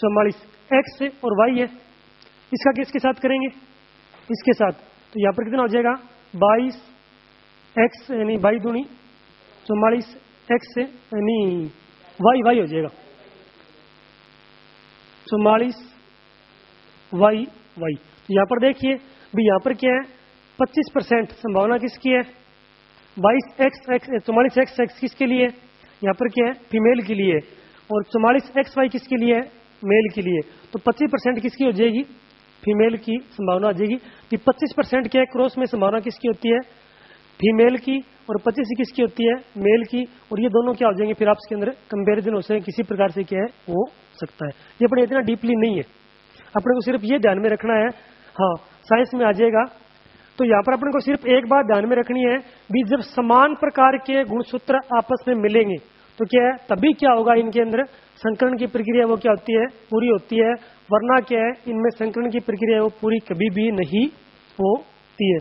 44, x है और y है। इसका किसके साथ करेंगे, इसके साथ। तो यहां पर कितना हो जाएगा, 22x यानी 22 दूनी 44, x से यानी y हो जाएगा 44 y। तो यहां पर देखिए भी, यहां पर क्या है, 25% संभावना किसकी है, 44x किसके लिए है, यहां पर क्या है, फीमेल के लिए, और 44xy किसके लिए है, मेल के लिए। तो 25% किसकी हो जाएगी, फीमेल की संभावना आ जाएगी। कि 25% क्या है, क्रॉस में संभावना किसकी होती है, फीमेल की, और 25 किसकी होती है, मेल की। और ये दोनों क्या हो जाएंगे, फिर आपस के अंदर कंपेरिजन हो सके किसी प्रकार से क्या है हो सकता है। ये अपने इतना डीपली नहीं है, अपने को सिर्फ ये ध्यान में रखना है। हाँ, साइंस में आ जाएगा। तो यहाँ पर अपने को सिर्फ एक बात ध्यान में रखनी है भी, जब समान प्रकार के गुणसूत्र आपस में मिलेंगे तो क्या है, तभी क्या होगा, इनके अंदर संकरण की प्रक्रिया वो क्या होती है, पूरी होती है। वरना क्या है, इनमें संकरण की प्रक्रिया वो पूरी कभी भी नहीं होती है।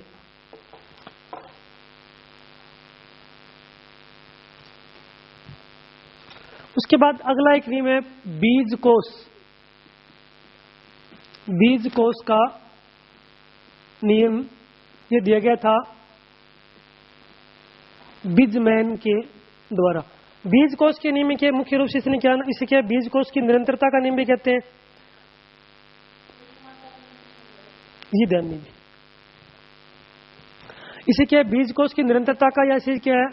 उसके बाद अगला एक नियम है बीजकोष। बीजकोष का नियम ये दिया गया था बिजमैन के द्वारा। बीजकोष के नियम के मुख्य रूप से इसने क्या, इसे क्या बीजकोष की निरंतरता का नियम भी कहते हैं। ये ध्यान दीजिए, इसे क्या है, बीजकोष की निरंतरता का, या इसे क्या है,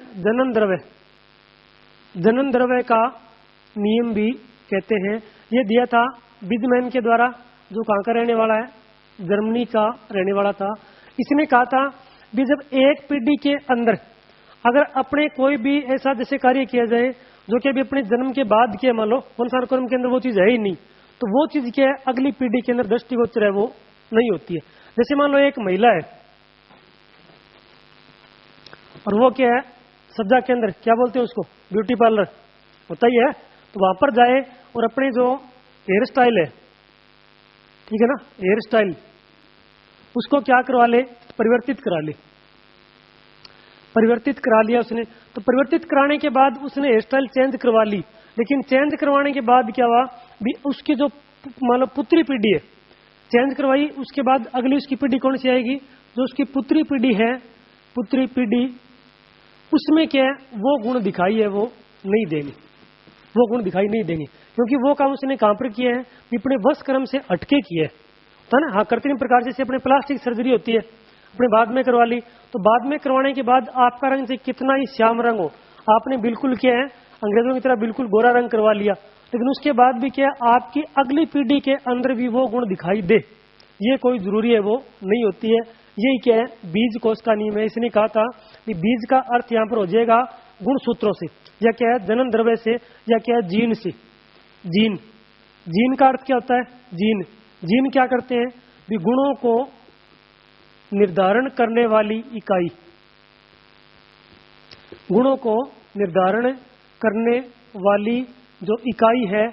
जनन द्रव्य का नियम भी कहते हैं। ये दिया था बिजमैन के द्वारा, जो कहां का रहने वाला है, जर्मनी का रहने वाला था। इसने कहा था भी, जब एक पीढ़ी के अंदर अगर अपने कोई भी ऐसा जैसे कार्य किया जाए जो कि अभी अपने जन्म के बाद किया, मान लो वंशानुक्रम के अंदर वो चीज है ही नहीं, तो वो चीज क्या है, अगली पीढ़ी के अंदर दृष्टिगोचर है, वो नहीं होती है। जैसे मान लो एक महिला है और वो क्या है, सज्जा के अंदर क्या बोलते हैं उसको, ब्यूटी पार्लर होता ही है, तो वहां पर जाए और अपने जो हेयर स्टाइल है, ठीक है ना, हेयर स्टाइल, उसको क्या करवा ले, परिवर्तित करा ले। परिवर्तित करा लिया उसने, तो परिवर्तित कराने के बाद उसने हेयर स्टाइल चेंज करवा ली। लेकिन चेंज करवाने के बाद क्या हुआ भी, उसकी जो मान लो पुत्री पीढ़ी है, चेंज करवाई, उसके बाद अगली उसकी पीढ़ी कौन सी आएगी, जो उसकी पुत्री पीढ़ी है, पुत्री पीढ़ी, उसमें क्या है, वो गुण दिखाई है वो नहीं देंगे, वो गुण दिखाई नहीं देंगे, क्योंकि वो काम उसने कहां पर किया है, अपने वश कर्म से हटके किया है ना। हाँ, कृत्रिम प्रकार जैसे अपने प्लास्टिक सर्जरी होती है, अपने बाद में करवा ली, तो बाद में करवाने के बाद आपका रंग से कितना ही श्याम रंग हो, आपने बिल्कुल क्या है, अंग्रेजों की तरह बिल्कुल गोरा रंग करवा लिया, लेकिन उसके बाद भी क्या, आपकी अगली पीढ़ी के अंदर भी वो गुण दिखाई दे, ये कोई जरूरी है वो नहीं होती है। यही क्या है, बीज कोष का नियम है। इसने कहा था कि बीज का अर्थ यहाँ पर हो जाएगा गुण सूत्रों से, या क्या है, जनन द्रव्य से, या क्या है, जीन से। जीन का अर्थ क्या होता है, जीन क्या करते हैं भी, गुणों को निर्धारण करने वाली इकाई, गुणों को निर्धारण करने वाली जो इकाई है,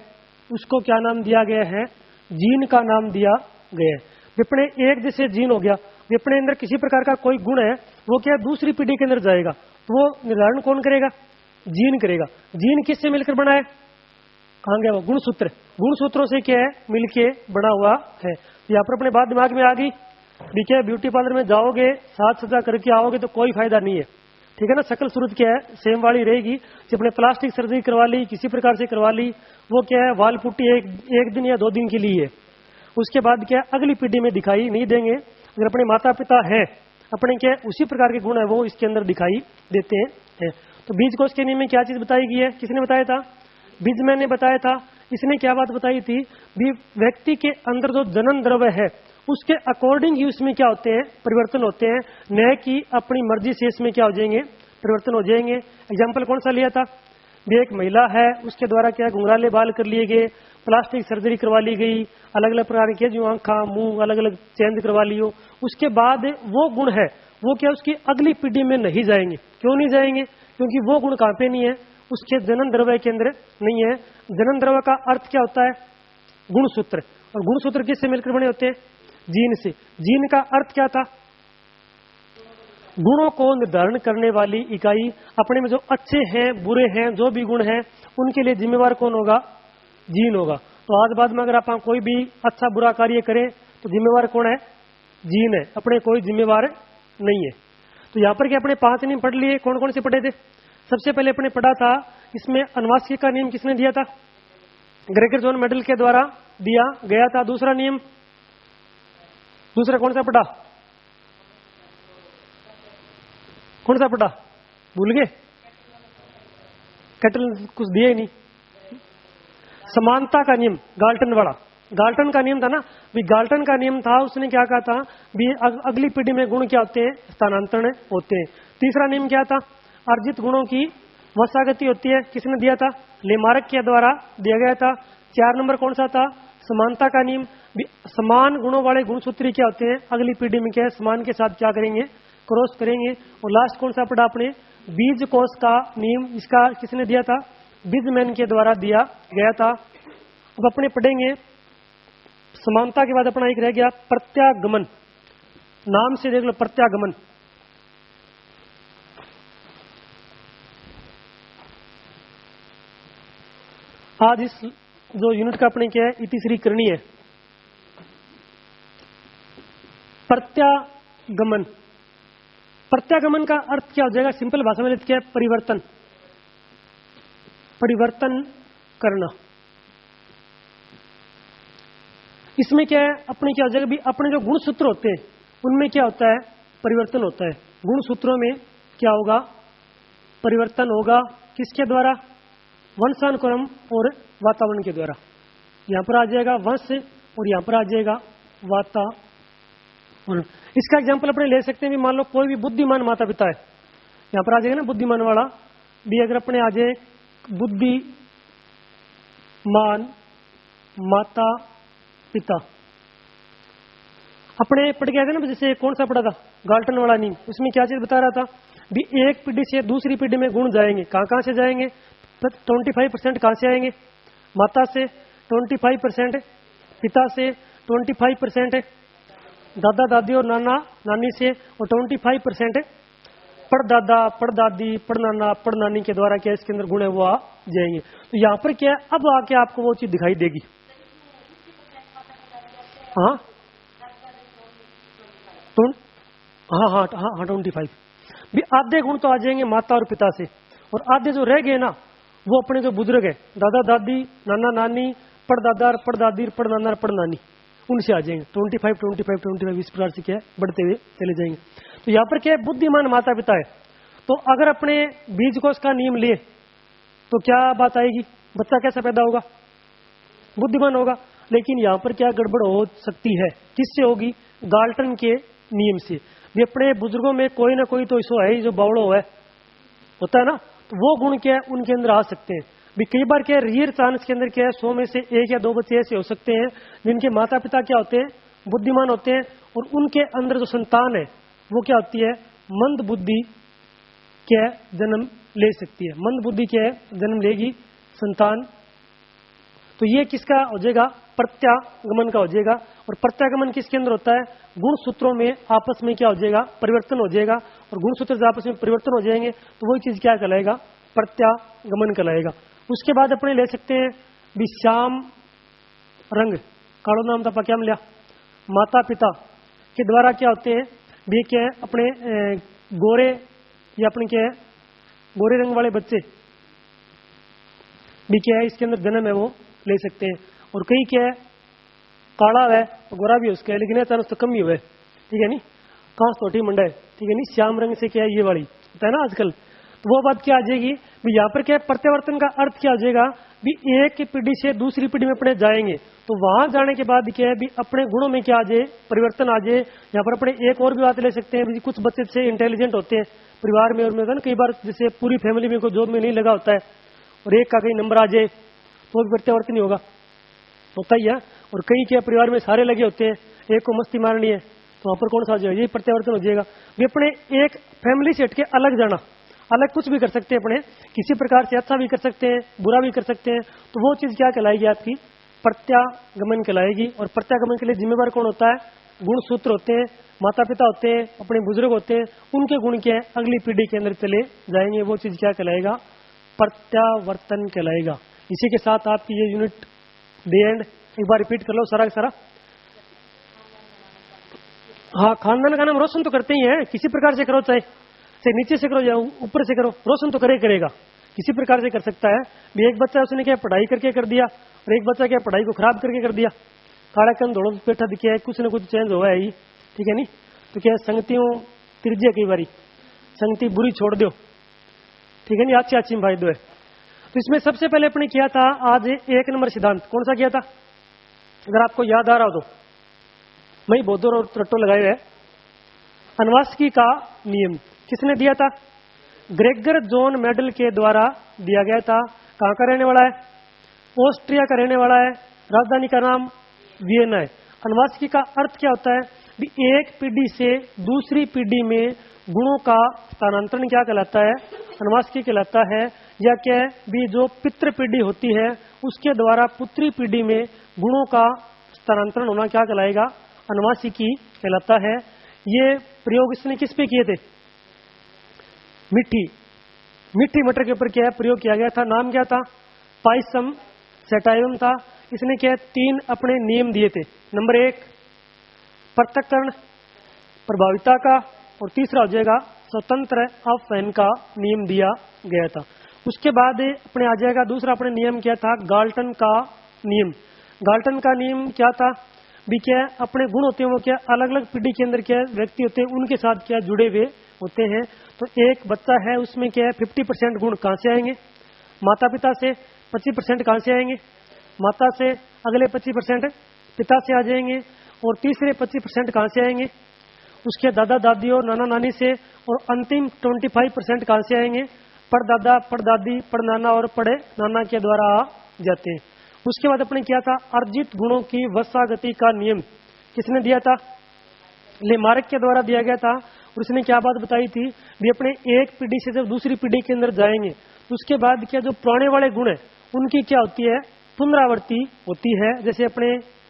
उसको क्या नाम दिया गया है, जीन का नाम दिया गया है। विपणे एक जैसे जीन हो गया, विपणे अंदर किसी प्रकार का कोई गुण है, वो क्या दूसरी पीढ़ी के अंदर जाएगा, तो वो निर्धारण कौन करेगा, जीन करेगा। जीन किससे मिलकर बना है, कहां गया वो, गुणसूत्र। गुणसूत्रों से क्या है, मिलके बना हुआ है। यहाँ पर अपने बात दिमाग में आ गई, ठीक है, ब्यूटी पार्लर में जाओगे, साज सजा करके आओगे तो कोई फायदा नहीं है, ठीक है ना, शकल सूरत क्या है, सेम वाली रहेगी। जब अपने प्लास्टिक सर्जरी करवा ली, किसी प्रकार से करवा ली, वो क्या है, वाल पुट्टी एक दिन या 2 दिन के लिए है, उसके बाद क्या अगली पीढ़ी में दिखाई नहीं देंगे। अगर अपने माता पिता है, अपने क्या उसी प्रकार के गुण है वो इसके अंदर दिखाई देते हैं। तो बीज कोश के नियम में क्या चीज बताई गई है, किसने बताया था? बीजमैन ने बताया था। इसने क्या बात बताई थी? भी व्यक्ति के अंदर जो जनन द्रव्य है उसके अकॉर्डिंग ही उसमें क्या होते हैं, परिवर्तन होते हैं, न कि अपनी मर्जी से इसमें क्या हो जाएंगे, परिवर्तन हो जाएंगे। एग्जाम्पल कौन सा लिया था? भी एक महिला है, उसके द्वारा क्या घुंघराले बाल कर लिए गए, प्लास्टिक सर्जरी करवा ली गई, अलग अलग प्रकार के जो आंखा मुंह अलग अलग चेंज करवा लियो, उसके बाद वो गुण है वो क्या उसकी अगली पीढ़ी में नहीं जाएंगे। क्यों नहीं जाएंगे? क्योंकि वो गुण कहां पे नहीं है, उसके जनन द्रव्य के अंदर नहीं है। जनन द्रव्य का अर्थ क्या होता है? गुणसूत्र। और गुणसूत्र किससे मिलकर बने होते हैं? जीन से। जीन का अर्थ क्या था? गुणों को निर्धारण करने वाली इकाई। अपने में जो अच्छे हैं बुरे हैं जो भी गुण हैं उनके लिए जिम्मेवार कौन होगा? जीन होगा। तो आज बाद में अगर आप कोई भी अच्छा बुरा कार्य करें तो जिम्मेवार कौन है? जीन है, अपने कोई जिम्मेवार नहीं है। तो यहाँ पर क्या अपने 5 नियम पढ़ लिए। कौन कौन से पढ़े थे? सबसे पहले अपने पढ़ा था इसमें अनुवांशिक का नियम किसने दिया था? ग्रेगर जॉन मेडल के द्वारा दिया गया था। दूसरा नियम, दूसरा कौन सा पढ़ा? कौन सा पढ़ा? भूल गए? कैटल कुछ दिया ही नहीं। समानता का नियम, गाल्टन वाला। गाल्टन का नियम था ना, भी गाल्टन का नियम था, उसने क्या कहा था? भी अगली पीढ़ी में गुण क्या होते हैं? स्थानांतरण होते हैं। तीसरा नियम क्या था? अर्जित गुणों की वंशागति होती है। किसने दिया था? लेमार्क के द्वारा दिया गया था। 4 नंबर कौन सा था? समानता का नियम। समान गुणों वाले गुणसूत्री क्या होते हैं? अगली पीढ़ी में क्या है? समान के साथ क्या करेंगे? क्रॉस करेंगे। और लास्ट कौन सा पढ़ा आपने? बीज कोश का नियम। इसका किसने दिया था? बीजमैन के द्वारा दिया गया था। अब अपने पढ़ेंगे समानता के बाद अपना एक रह गया प्रत्यागमन। नाम से देख लो, प्रत्यागमन। आज इस जो यूनिट का अपने क्या है, तीसरी करनी है प्रत्यागमन। प्रत्यागमन का अर्थ क्या हो जाएगा? सिंपल भाषा में क्या है? परिवर्तन। परिवर्तन करना। इसमें क्या है? अपने क्या हो जाएगा? भी अपने जो गुणसूत्र होते हैं उनमें क्या होता है? परिवर्तन होता है। गुणसूत्रों में क्या होगा? परिवर्तन होगा। किसके द्वारा? वंशानुक्रम और वातावरण के द्वारा। यहां पर आ जाएगा वंश और यहां पर आ जाएगा वातावरण। इसका एग्जाम्पल अपने ले सकते हैं। मान लो कोई भी बुद्धिमान माता पिता है, यहां पर आ जाएगा ना बुद्धिमान वाला भी। अगर अपने आ जाए बुद्धिमान माता पिता, अपने पढ़ गया था ना, जैसे कौन सा पढ़ा था? गाल्टन वाला नियम। उसमें क्या चीज बता रहा था? भी एक पीढ़ी से दूसरी पीढ़ी में गुण जाएंगे। कहां कहां से जाएंगे? 25% कहां से आएंगे? माता से, 25% पिता से, 25% दादा दादी और नाना नानी से, और 25% पड़दादा पड़दादी पड़नाना पड़नानी के द्वारा क्या इसके अंदर गुण है वो आ जाएंगे। तो यहाँ पर क्या है? अब आके आपको वो चीज दिखाई देगी। हाँ हाँ हाँ हाँ 25 भी आधे गुण तो आ जाएंगे माता और पिता से, और आधे जो रह गए ना वो अपने जो बुजुर्ग है, दादा दादी नाना नानी पड़दादा पड़दादी पड़नाना पड़नानी, उनसे आ जाएंगे। 25 इस प्रकार से क्या है बढ़ते हुए चले जाएंगे। तो यहाँ पर क्या है? बुद्धिमान माता पिता है। तो अगर अपने बीज कोश का नियम लिए तो क्या बात आएगी? बच्चा कैसा पैदा होगा? बुद्धिमान होगा। लेकिन यहाँ पर क्या गड़बड़ हो सकती है? किससे होगी? गाल्टन के नियम से। भी अपने बुजुर्गों में कोई ना कोई तो ऐसा है जो बावड़ो है, होता है ना, तो वो गुण क्या है उनके अंदर आ सकते हैं। भी कई बार क्या है रियर चांस के अंदर क्या है 100 में से 1 या 2 बच्चे ऐसे हो सकते हैं जिनके माता पिता क्या होते हैं? बुद्धिमान होते हैं, और उनके अंदर जो संतान है वो क्या होती है? मंद बुद्धि क्या जन्म ले सकती है। मंद बुद्धि क्या है? जन्म लेगी संतान। तो ये किसका हो जाएगा? प्रत्यागमन का हो जाएगा। और प्रत्यागमन किसके अंदर होता है? गुण सूत्रों में आपस में क्या हो जाएगा? परिवर्तन हो जाएगा। और गुण सूत्र जब आपस में परिवर्तन हो जाएंगे तो वही चीज क्या कहलाएगा? प्रत्यागमन कहलाएगा। उसके बाद अपने ले सकते हैं विश्याम रंग। कालो नाम था क्या मिला? माता पिता के द्वारा क्या होते हैं? भी क्या है? अपने गोरे या अपने क्या है गोरे रंग वाले बच्चे भी क्या है इसके अंदर जन्म है वो ले सकते हैं। और कई क्या है काला है तो गोरा भी उसका है, लेकिन अचानक तो कम ही हुआ है, ठीक है नहीं, कांस तोटी मंडा है, ठीक है नहीं, श्याम रंग से क्या है ये वाली होता है ना आजकल। तो वो बात क्या आ जाएगी भी, यहाँ पर क्या है प्रत्यावर्तन का अर्थ क्या आ जाएगा भी, एक पीढ़ी से दूसरी पीढ़ी में अपने जाएंगे तो वहां जाने के बाद क्या है भी अपने गुणों में क्या आ जाए, परिवर्तन आ जाए। यहाँ पर अपने एक और भी बात ले सकते हैं, कुछ बच्चे से इंटेलिजेंट होते हैं परिवार में, और में कई बार जैसे पूरी फैमिली में कोई जॉब में नहीं लगा होता है और एक का कहीं नंबर आ जाए तो भी प्रत्यावर्तन ही होता ही है। और कई क्या परिवार में सारे लगे होते हैं, एक को मस्ती मारनी है तो वहां पर कौन सा आ जाएगा, ये प्रत्यावर्तन हो जाएगा। वे अपने एक फैमिली से हटके अलग जाना, अलग कुछ भी कर सकते हैं अपने, किसी प्रकार से अच्छा भी कर सकते हैं बुरा भी कर सकते हैं, तो वो चीज क्या कहलाएगी आपकी, प्रत्यागमन कहलाएगी। और प्रत्यागमन के लिए जिम्मेवार कौन होता है, गुण सूत्र होते हैं, माता पिता होते हैं, अपने बुजुर्ग होते हैं, उनके गुण क्या है अगली पीढ़ी के अंदर चले जाएंगे, वो चीज क्या कहलाएगा, प्रत्यावर्तन कहलाएगा। इसी के साथ आपकी ये यूनिट डे एंड एक बार रिपीट कर लो सारा का सारा। हाँ, खानदान का नाम रोशन तो करते ही है, किसी प्रकार से करो, चाहे नीचे से करो या ऊपर से करो, रोशन तो करेगा, किसी प्रकार से कर सकता है। भी एक बच्चा उसने क्या पढ़ाई करके कर दिया और एक बच्चा क्या पढ़ाई को खराब करके कर दिया, काला कन दौड़ो पेठा दिखे है, कुछ न कुछ चेंज हुआ है ही, ठीक है नहीं। तो क्या संगतियों तिरजे कई बारी संगति बुरी छोड़ दो, ठीक है नहीं, अच्छी भाई दो है। तो इसमें सबसे पहले अपने किया था आज 1 नंबर सिद्धांत, कौन सा किया था, अगर आपको याद आ रहा हो तो, मैं बोधोर और ट्रट्टो लगाए हुए, अनवास्की का नियम किसने दिया था, ग्रेगर जॉन मेडल के द्वारा दिया गया था। कहां का रहने वाला है, ऑस्ट्रिया का रहने वाला है, राजधानी का नाम वियना है। अनवास्की का अर्थ क्या होता है भी, एक पीढ़ी से दूसरी पीढ़ी में गुणों का स्थानांतरण क्या कहलाता है, अनवास्की कहलाता है। या क्या है भी, जो पितृ पीढ़ी होती है उसके द्वारा पुत्री पीढ़ी में गुणों का स्थानांतरण होना क्या कहलाएगा, अनुवांशिकी कहलाता है। ये प्रयोग इसने किस पे किए थे, मिट्टी मटर के ऊपर क्या है प्रयोग किया गया था, नाम क्या था, पाइसम सेटाइवम था। इसने क्या 3 अपने नियम दिए थे, नंबर 1 पृथक्करण प्रभाविता का, और तीसरा हो जाएगा स्वतंत्र अपवयन का नियम दिया गया था। उसके बाद अपने आ जाएगा दूसरा अपने नियम क्या था, गाल्टन का नियम। गाल्टन का नियम क्या था भी, क्या अपने गुण होते हैं वो क्या अलग अलग पीढ़ी के अंदर क्या व्यक्ति होते हैं उनके साथ क्या जुड़े हुए होते हैं। तो एक बच्चा है उसमें क्या है 50% गुण कहां से आएंगे, माता पिता से, 25% कहां से आएंगे, माता से, अगले 25% पिता से आ जाएंगे, और तीसरे 25% कहां से आएंगे, उसके दादा दादी और नाना नानी से, और अंतिम 25% कहां से आएंगे, परदादा परदादी परनाना और पड़े नाना के द्वारा आ जाते हैं। उसके बाद अपने क्या था, अर्जित गुणों की वसागति का नियम किसने दिया था, लेमार्क के द्वारा दिया गया था। और उसने क्या बात बताई थी भी, अपने एक पीढ़ी से जब दूसरी पीढ़ी के अंदर जाएंगे तो उसके बाद क्या जो पुराने वाले गुण है उनकी क्या होती है, पुनरावृत्ति होती है। जैसे अपने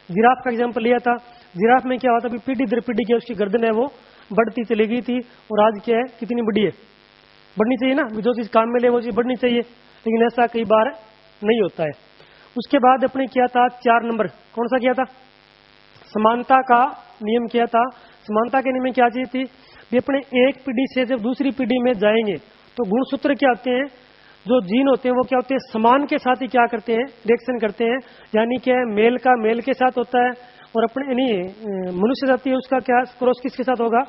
जिराफ का एग्जाम्पल लिया था, जिराफ में क्या होता है पीढ़ी दर पीढ़ी की उसकी गर्दन है वो बढ़ती चली गई थी, और आज क्या है कितनी बड़ी है, बढ़नी चाहिए ना, जो चीज काम में ले वो चीज बढ़नी चाहिए, लेकिन ऐसा कई बार नहीं होता है। उसके बाद अपने किया था 4 नंबर, कौन सा किया था, समानता का नियम किया था। समानता के नियम में क्या चीज थी भी, अपने एक पीढ़ी से जब दूसरी पीढ़ी में जाएंगे तो गुणसूत्र क्या होते हैं, जो जीन होते हैं वो क्या होते हैं समान के साथ ही क्या करते हैं, रिएक्शन करते हैं। यानी क्या है मेल का मेल के साथ होता है, और अपने यानी मनुष्य जाति है उसका क्या क्रॉस किसके साथ होगा,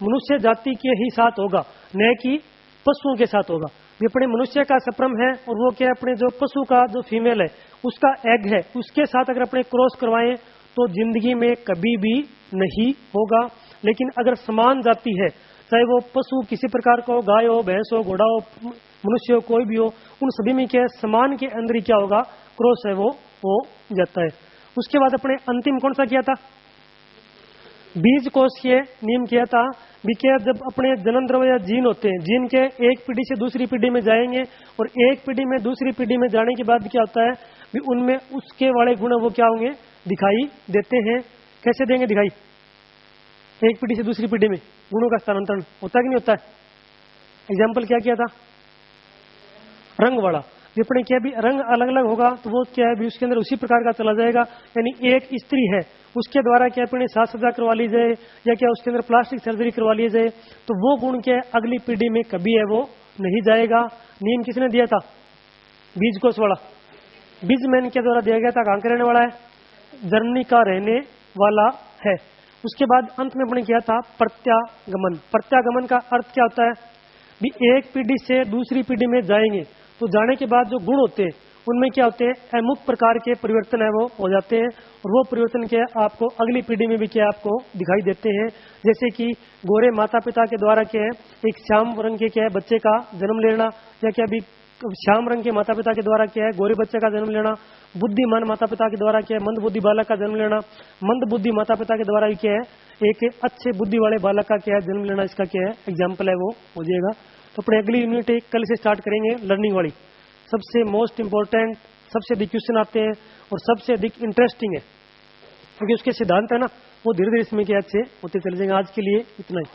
मनुष्य जाति के ही साथ होगा, न कि पशुओं के साथ होगा। ये अपने मनुष्य का सप्रम है और वो क्या अपने जो पशु का जो फीमेल है उसका एग है, उसके साथ अगर अपने क्रॉस करवाएं तो जिंदगी में कभी भी नहीं होगा। लेकिन अगर समान जाति है, चाहे वो पशु किसी प्रकार का हो, गाय हो, भैंस हो, घोड़ा हो, मनुष्य हो, कोई भी हो, उन सभी में क्या समान के अंदर ही क्या होगा, क्रॉस है वो हो जाता है। उसके बाद अपने अंतिम कौन सा किया था, बीज कोषीय नियम किया था। विकेट जब अपने जन्म द्रव्य या जीन होते हैं, जीन के एक पीढ़ी से दूसरी पीढ़ी में जाएंगे और एक पीढ़ी में दूसरी पीढ़ी में जाने के बाद क्या होता है भी उनमें उसके वाले गुण वो क्या होंगे, दिखाई देते हैं। कैसे देंगे दिखाई, एक पीढ़ी से दूसरी पीढ़ी में गुणों का स्थानांतरण होता कि नहीं होता है। एग्जाम्पल क्या किया था, रंग वाला विपणन क्या भी रंग अलग अलग होगा तो वो क्या है भी उसके अंदर उसी प्रकार का चला जाएगा। यानी एक स्त्री है उसके द्वारा क्या अपने साज सज्जा करवा ली जाए या क्या उसके अंदर प्लास्टिक सर्जरी करवा ली जाए तो वो गुण क्या है अगली पीढ़ी में कभी है वो नहीं जाएगा। नियम किसने दिया था, बीज कोष वाला, बीज मैन के द्वारा दिया गया था। कहां का रहने वाला है, जर्मनी का रहने वाला है। उसके बाद अंत में अपने किया था प्रत्यागमन। प्रत्यागमन का अर्थ क्या होता है? भी एक पीढ़ी से दूसरी पीढ़ी में जाएंगे तो जाने के बाद जो गुण होते हैं उनमें क्या होते हैं, अमुक प्रकार के परिवर्तन है वो हो जाते हैं, और वो परिवर्तन क्या है आपको अगली पीढ़ी में भी क्या आपको दिखाई देते हैं। जैसे कि गोरे माता पिता के द्वारा क्या है एक श्याम रंग के क्या है बच्चे का जन्म लेना, या क्या भी श्याम रंग के माता पिता के द्वारा क्या है गोरे बच्चे का जन्म लेना, बुद्धिमान माता पिता के द्वारा क्या है मंद बुद्धि बालक का जन्म लेना, मंद बुद्धि माता पिता के द्वारा क्या है एक अच्छे बुद्धि वाले बालक का क्या है जन्म लेना, इसका क्या है एग्जाम्पल है वो हो जाएगा। तो अपने अगली यूनिट कल से स्टार्ट करेंगे लर्निंग वाली। सबसे मोस्ट इंपॉर्टेंट, सबसे अधिक क्वेश्चन आते हैं और सबसे अधिक इंटरेस्टिंग है, क्योंकि उसके सिद्धांत है ना वो धीरे धीरे इसमें क्या अच्छे होते चले जाएंगे। आज के लिए इतना ही।